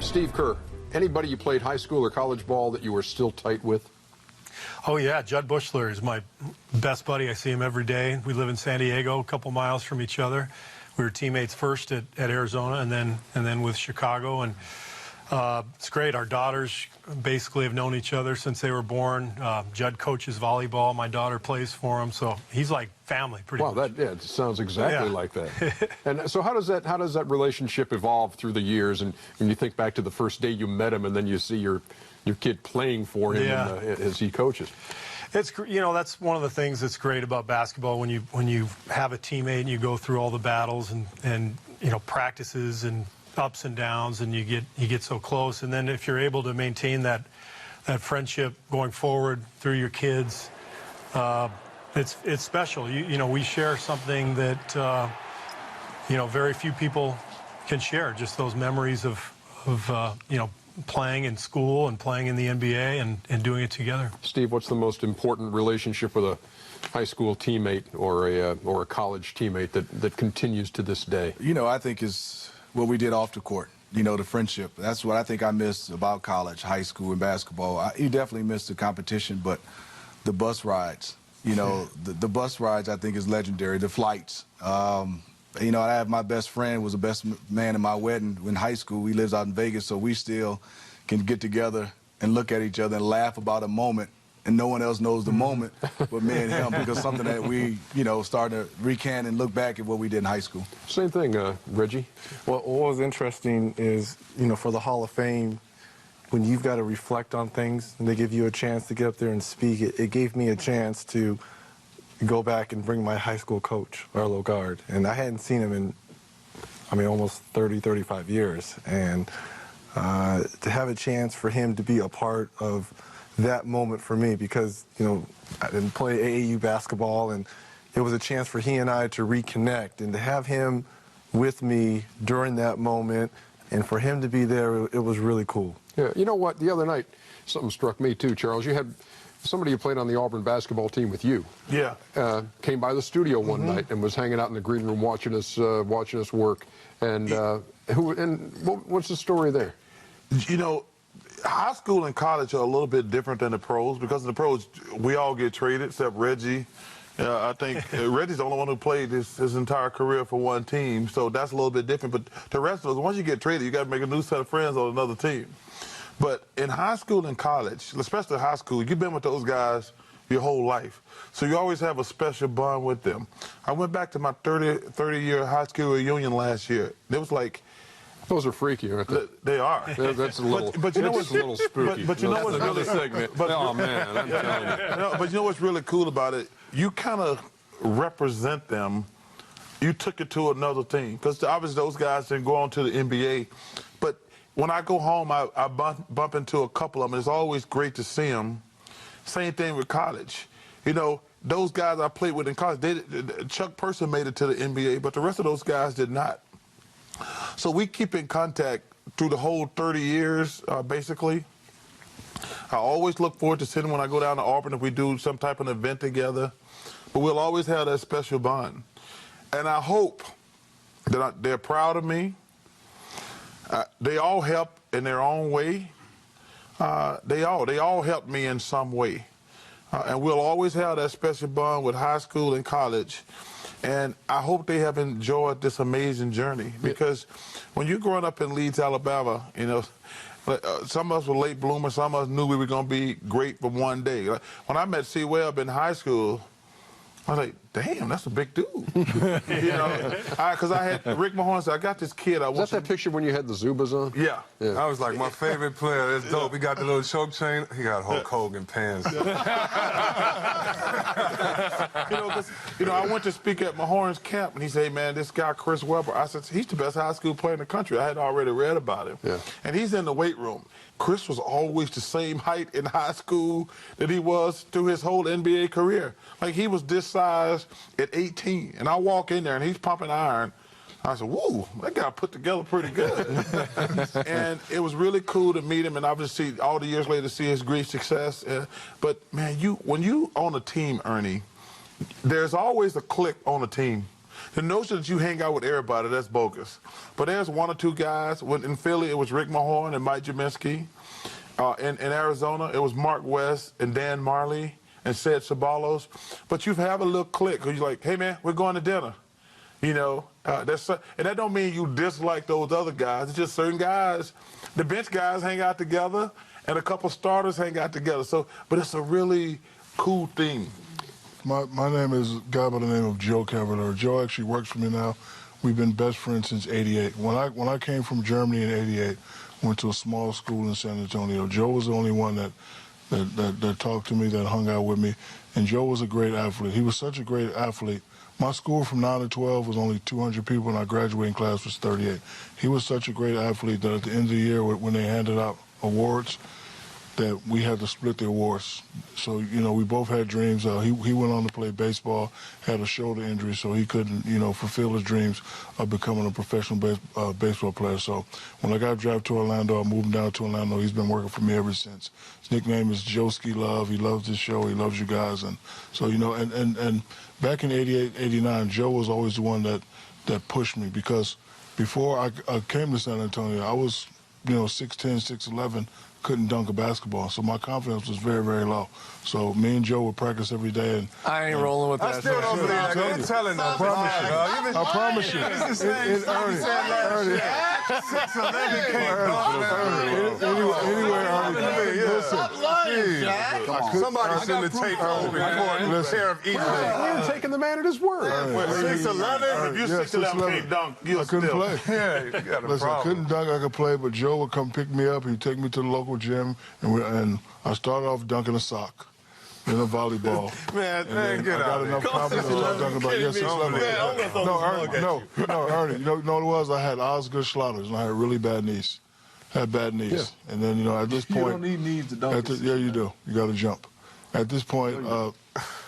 Steve Kerr, anybody you played high school or college ball that you were still tight with? Oh, yeah. Judd Bushler is my best buddy. I see him every day. We live in San Diego, a couple miles from each other. We were teammates first at Arizona and then with Chicago. And it's great. Our daughters basically have known each other since they were born. Judd coaches volleyball. My daughter plays for him. So he's like family pretty much. Wow, it sounds exactly like that. And so how does that relationship evolve through the years? And when you think back to the first day you met him and then you see your kid playing for him as he coaches. It's, you know, that's one of the things that's great about basketball when you have a teammate and you go through all the battles and you know, practices and ups and downs, and you get so close. And then if you're able to maintain that friendship going forward through your kids, it's special. You know, we share something that you know, very few people can share. Just those memories of you know, playing in school and playing in the NBA and doing it together. Steve, what's the most important relationship with a high school teammate or a college teammate that continues to this day? You know, I think is what we did off the court. You know, the friendship. That's what I think I miss about college, high school, and basketball. You definitely miss the competition, but the bus rides. You know, the bus rides I think is legendary. The flights. You know, I have my best friend was the best man in my wedding in high school. He lives out in Vegas, so we still can get together and look at each other and laugh about a moment, and no one else knows the moment but me and him, because something that we, you know, starting to recant and look back at what we did in high school. Same thing, Reggie. Well, what was interesting is, you know, for the Hall of Fame, when you've got to reflect on things and they give you a chance to get up there and speak, it gave me a chance to go back and bring my high school coach, Arlo Guard. And I hadn't seen him in, I mean, almost 30, 35 years. And to have a chance for him to be a part of that moment for me, because, you know, I didn't play AAU basketball, and it was a chance for he and I to reconnect, and to have him with me during that moment and for him to be there, it was really cool. Yeah, you know what, the other night, something struck me too, Charles. You had somebody who played on the Auburn basketball team with you. Yeah. Came by the studio one night and was hanging out in the green room watching us work. And what's the story there? You know, high school and college are a little bit different than the pros, because in the pros, we all get traded except Reggie. I think Reggie's the only one who played his entire career for one team, so that's a little bit different. But the rest of us, once you get traded, you got to make a new set of friends on another team. But in high school and college, especially high school, you've been with those guys your whole life. So you always have a special bond with them. I went back to my 30-year high school reunion last year. It was like, those are freaky, aren't they? They are. That's a little. But you know what's a little spooky. But you know what's another really segment. Oh man, I'm telling you. No, but you know what's really cool about it? You kind of represent them. You took it to another team, because obviously those guys didn't go on to the NBA. But when I go home, I bump into a couple of them. It's always great to see them. Same thing with college. You know, those guys I played with in college, Chuck Person made it to the NBA, but the rest of those guys did not. So we keep in contact through the whole 30 years, basically. I always look forward to sitting when I go down to Auburn if we do some type of event together. But we'll always have that special bond. And I hope that they're proud of me. They all help in their own way. They all help me in some way. And we'll always have that special bond with high school and college. And I hope they have enjoyed this amazing journey, because when you're growing up in Leeds, Alabama, you know, some of us were late bloomers, some of us knew we were going to be great for one day. Like, when I met C. Webb in high school, I was like, damn, that's a big dude. You know, because I had Rick Mahorn said, I got this kid. Is that picture when you had the Zubas on? Yeah. I was like, my favorite player. That's dope. He got the little choke chain. He got Hulk Hogan pants. You know, I went to speak at Mahorn's camp, and he said, hey, man, this guy, Chris Webber, I said, he's the best high school player in the country. I had already read about him. Yeah. And he's in the weight room. Chris was always the same height in high school that he was through his whole NBA career. Like, he was this size at 18. And I walk in there, and he's pumping iron. I said, whoa, that guy put together pretty good. And it was really cool to meet him, and obviously all the years later see his great success. But, man, when you on a team, Ernie, there's always a clique on a team. The notion that you hang out with everybody, that's bogus. But there's one or two guys. In Philly, it was Rick Mahorn and Mike Jaminski. In Arizona, it was Mark West and Dan Marley and Sid Sabalos. But you have a little clique where you're like, hey, man, we're going to dinner. You know, and that don't mean you dislike those other guys. It's just certain guys. The bench guys hang out together, and a couple starters hang out together. So, but it's a really cool thing. My name is a guy by the name of Joe Cavalier. Joe actually works for me now. We've been best friends since '88. When I came from Germany in '88, went to a small school in San Antonio. Joe was the only one that talked to me, that hung out with me, and Joe was a great athlete. He was such a great athlete. My school from 9 to 12 was only 200 people, and our graduating class was 38. He was such a great athlete that at the end of the year, when they handed out awards, that we had to split the awards. So, you know, we both had dreams. He went on to play baseball, had a shoulder injury, so he couldn't, you know, fulfill his dreams of becoming a professional baseball player. So when I got drafted to Orlando, I moved him down to Orlando. He's been working for me ever since. His nickname is Joeski Love. He loves this show. He loves you guys. And so, you know, and back in '88, '89, Joe was always the one that pushed me, because before I came to San Antonio, I was, you know, 6'10", 6'11", couldn't dunk a basketball, so my confidence was very, very low. So me and Joe would practice every day. And I ain't rolling with that. I still don't believe that. You're telling that. I promise you. Ernie. 6'11" can't dunk. Anyway, Ernie, listen. Somebody send the tape over for a pair of each leg. We're taking the man at his word. 6'11", if you're 6'11", can't dunk, I couldn't play. Yeah, you got a Listen, I problem. couldn't dunk, I could play, but Joe would come pick me up. He'd take me to the local gym, and I started off dunking a sock, then a volleyball. Man, And get I got out of enough here. confidence to start dunking about, yes, 6'11". No, Ernie, you know what it was? I had Osgood Schlotters, and I had really bad knees. Had bad knees. Yeah. And then, you know, at this point... You don't need knees to dunk. Yeah, you do. You got to jump. At this point,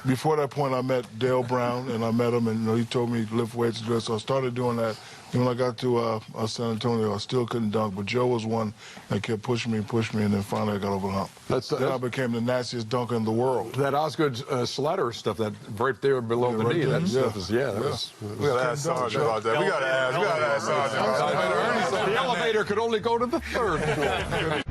before that point, I met Dale Brown, and I met him, and you know, he told me to lift weights and do it, so I started doing that. And when I got to San Antonio, I still couldn't dunk, but Joe was one that kept pushing me, and then finally I got over the hump. Then I became the nastiest dunker in the world. That Osgood Slatter stuff, that right there below the right knee, there. that stuff is, that was... We got to ask Sergeant about that. We got to ask Sergeant about that. The elevator could only go to the third floor.